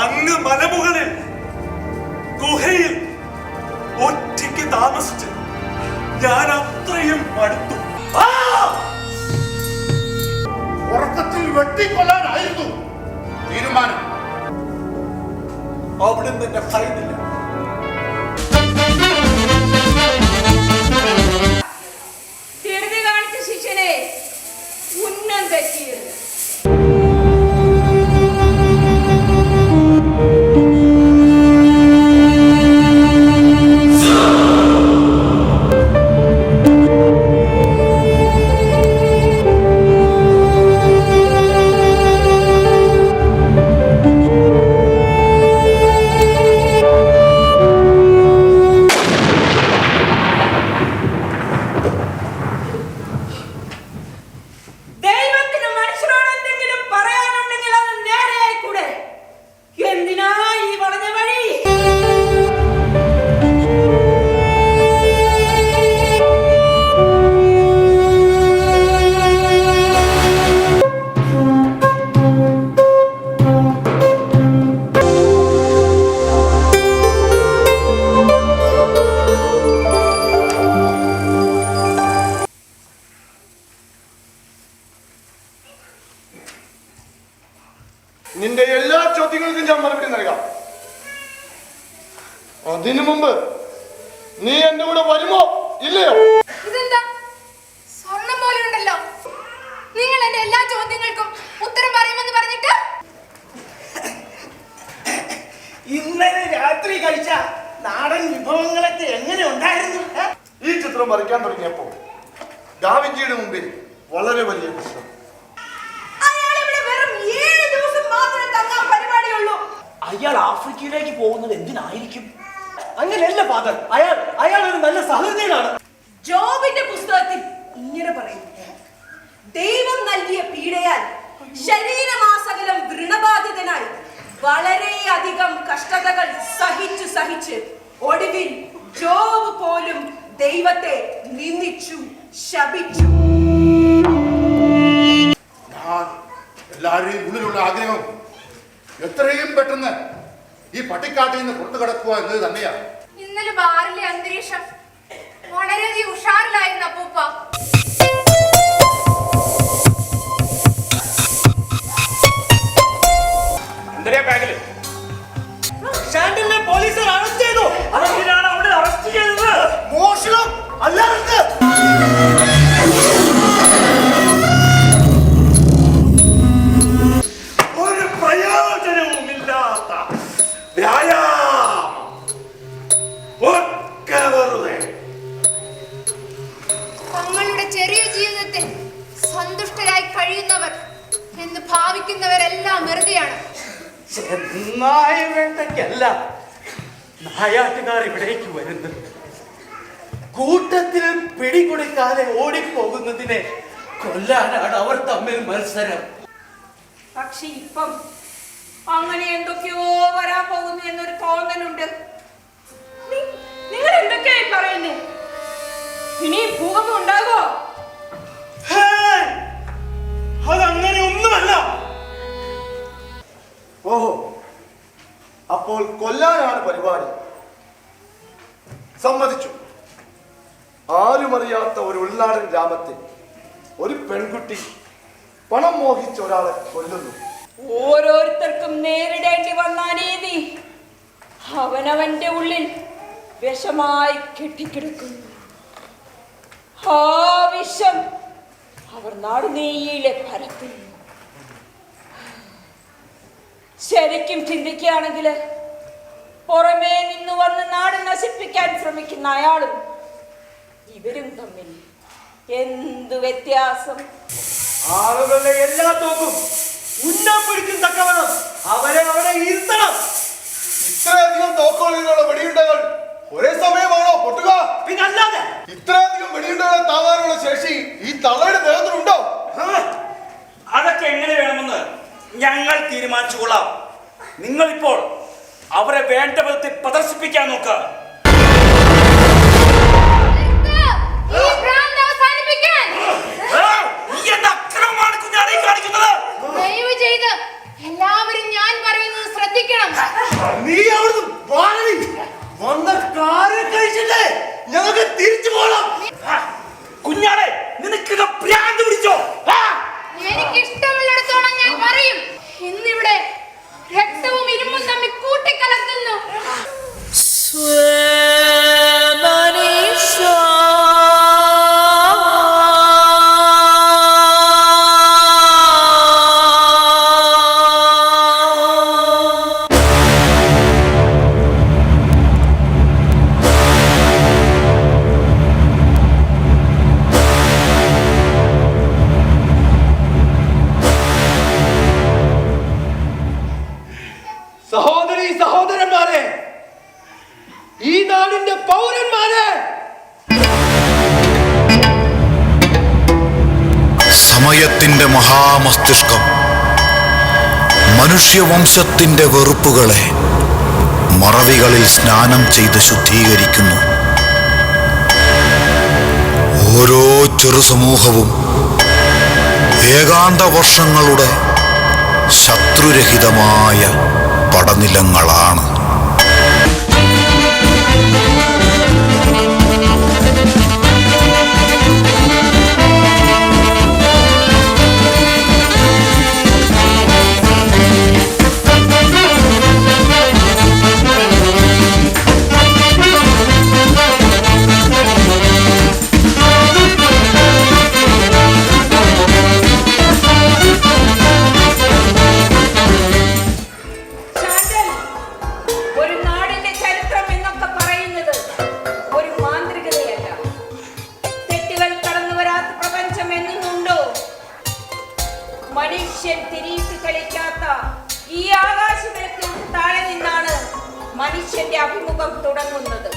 അങ്ങ് മലമുകളിൽ ഗുഹയിൽ ഒറ്റയ്ക്ക് താമസിച്ച് ഞാൻ അത്രയും മടുത്തു. ഉറക്കത്തിൽ വെട്ടിക്കൊല്ലാനായിരുന്നു തീരുമാനം. അവിടുന്ന് എന്നെ ഭയന്നില്ല. ധൃതി കാണിച്ച ശിഷ്യനെ ഉന്നം തെറ്റിയത്. നിന്റെ എല്ലാ ചോദ്യങ്ങൾക്കും ഞാൻ മറുപടി നൽകാം. അതിനു മുമ്പ് നീ എന്റെ കൂടെ വരുമോ ഇല്ലയോ? ഇതെന്താ സ്വർണം പോലെ ഉണ്ടല്ലോ. നിങ്ങൾ എന്റെ എല്ലാ ചോദ്യങ്ങൾക്കും ഉത്തരം പറയുമെന്ന് പറഞ്ഞിട്ട് ഇന്നലെ രാത്രി കഴിച്ച നാടൻ വിഭവങ്ങളൊക്കെ എങ്ങനെ ഉണ്ടായിരുന്നു? ഈ ചിത്രം വരയ്ക്കാൻ തുടങ്ങിയപ്പോൾ ഡാവിഞ്ചിയുടെ മുമ്പിൽ വളരെ വലിയ പ്രശ്നം. അയാൾ ആഫ്രിക്കയിലേക്ക് പോകുന്നത് എന്തിനായിരിക്കും? അങ്ങനെയല്ല ഫാദർ, അയാൾ ഒരു നല്ല സഹൃദയനാണ്. ജോബിന്റെ പുസ്തകത്തിൽ ഇങ്ങനെ പറയുന്നു, ദൈവം നൽകിയ പീഡയാൽ ശരീരമാസകലം വൃണബാധിതനായി വളരെയധികം കഷ്ടതകൾ സഹിച്ച് ഒടുവിൽ ജോബ് പോലും ദൈവത്തെ നിന്ദിച്ചു, ശപിച്ചു. എല്ലാവരുടെയും ഉള്ളിലുള്ള ആഗ്രഹം എത്രയും പെട്ടെന്ന് ഈ പട്ടിക്കാട്ടിൽ നിന്ന് പുറത്തു കടക്കുക എന്നത് തന്നെയാണ്. ഇന്നലെ ബാറിലെ അന്തരീക്ഷം വളരെയധികം ഉഷാറിലായിരുന്നു അപ്പൂപ്പ. പോലീസുകാർ അറസ്റ്റ് ചെയ്തു. അവിടെ അറസ്റ്റ് ചെയ്തത് മോഷണം അല്ലാതെ ഒരു പ്രയോജനവുമില്ലാത്ത വ്യായാമം. തങ്ങളുടെ ചെറിയ ജീവിതത്തിൽ സന്തുഷ്ടരായി കഴിയുന്നവർ എന്ന് ഭാവിക്കുന്നവരെല്ലാം വെറുതെയാണ്. നായ വേട്ടയ്ക്കല്ല നായാട്ടുകാർ ഇവിടേക്ക് വരുന്നത്. കൂട്ടത്തിൽ പിടികൊടുക്കാതെ ഓടിപ്പോകുന്നതിനെ കൊല്ലാനാണ് അവർ തമ്മിൽ മത്സരം. പക്ഷെ ഇപ്പം അങ്ങനെ എന്തൊക്കെയോ വരാൻ പോകുന്നു എന്നൊരു തോന്നലുണ്ട്. നിങ്ങൾ എന്തൊക്കെയായി പറയുന്നേ? ഇനി ഭൂകമ്പം ഉണ്ടാകോ? അതങ്ങനെ ഒന്നുമല്ല. ഓഹോ, അപ്പോൾ കൊല്ലാനാണ് പരിപാടി. സമ്മതിച്ചു. ആരുമറിയാത്ത ഒരു ഉൾനാടൻ ഗ്രാമത്തിൽ ഒരു പെൺകുട്ടി പണം മോഹിച്ച ഒരാളെ കൊല്ലുന്നു. ഓരോരുത്തർക്കും നേരിടേണ്ടി വന്ന അനീതി അവനവന്റെ ഉള്ളിൽ വിഷമായി കെട്ടിക്കിടക്കുന്നു. ആ വിഷം അവർ നാടുനീയിലെ പരത്തുന്നു. ശരിക്കും ചിന്തിക്കുകയാണെങ്കിൽ പുറമേ നിന്ന് വന്ന് നാട് നശിപ്പിക്കാൻ ശ്രമിക്കുന്ന അയാളും ഇവരും തമ്മിൽ എന്തു വ്യത്യാസം? ആളുകളുടെ എല്ലാ തോക്കും ഉന്നം പിടിക്കും തക്കവണ്ണം അവരെ അവിടെ ഇരുത്തണം. ഇത്രയധികം തോക്കുകളിലുള്ള വെടിയുണ്ടകൾ ഒരേ സമയമാണോ പൊട്ടുക? പിന്നല്ലാതെ ഇത്രയധികം വെടിയുണ്ടകളെ താങ്ങാനുള്ള ശേഷി ഈ തള്ളയുടെ ദേഹത്തിനുണ്ടോ? അതൊക്കെ എങ്ങനെ വേണമെന്ന് ഞങ്ങൾ തീരുമാനിച്ചുകൊള്ളാം. നിങ്ങളിപ്പോൾ അവരെ വേണ്ട വിധത്തിൽ പ്രദർശിപ്പിക്കാൻ നോക്കുക. ഈ ഭ്രാന്ത് അവസാനിപ്പിക്കാൻ നീ എന്താ അക്രമമാണ് കുഞ്ഞാണെ കാണിക്കുന്നത്? ദയവ് ചെയ്ത് എല്ലാവരും ഞാൻ പറയുന്നത് ശ്രദ്ധിക്കണം. നീ അവിടുന്ന് വാങ്ങി വന്ന കാര്യം കഴിച്ചിട്ടേ ഞങ്ങൾക്ക് തിരിച്ചു പോകണം. കുഞ്ഞാണെ നിനക്ക് ഭ്രാന്ത് പിടിച്ചോ? എനിക്ക് ഇഷ്ടമുള്ളിടത്തോളം ഞാൻ പറയും. ഇന്നിവിടെ രക്തവും ഇരുമ്പും തമ്മിൽ കൂട്ടിക്കലർത്തുന്നു. സഹോദരി സഹോദരന്മാരെ, ഈ നാടിന്റെ പൗരന്മാരെ, സമയത്തിന്റെ മഹാമസ്തിഷ്കം മനുഷ്യവംശത്തിന്റെ വെറുപ്പുകളെ മറവികളിൽ സ്നാനം ചെയ്ത് ശുദ്ധീകരിക്കുന്നു. ഓരോ ചെറുസമൂഹവും ഏകാന്ത വർഷങ്ങളുടെ ശത്രുരഹിതമായ പടനിലങ്ങളാണ്. മനുഷ്യൻ തിരിയിട്ട് കളിക്കാത്ത ഈ ആകാശവിളക്കിന് താഴെ നിന്നാണ് മനുഷ്യന്റെ അഭിമുഖം തുടങ്ങുന്നത്.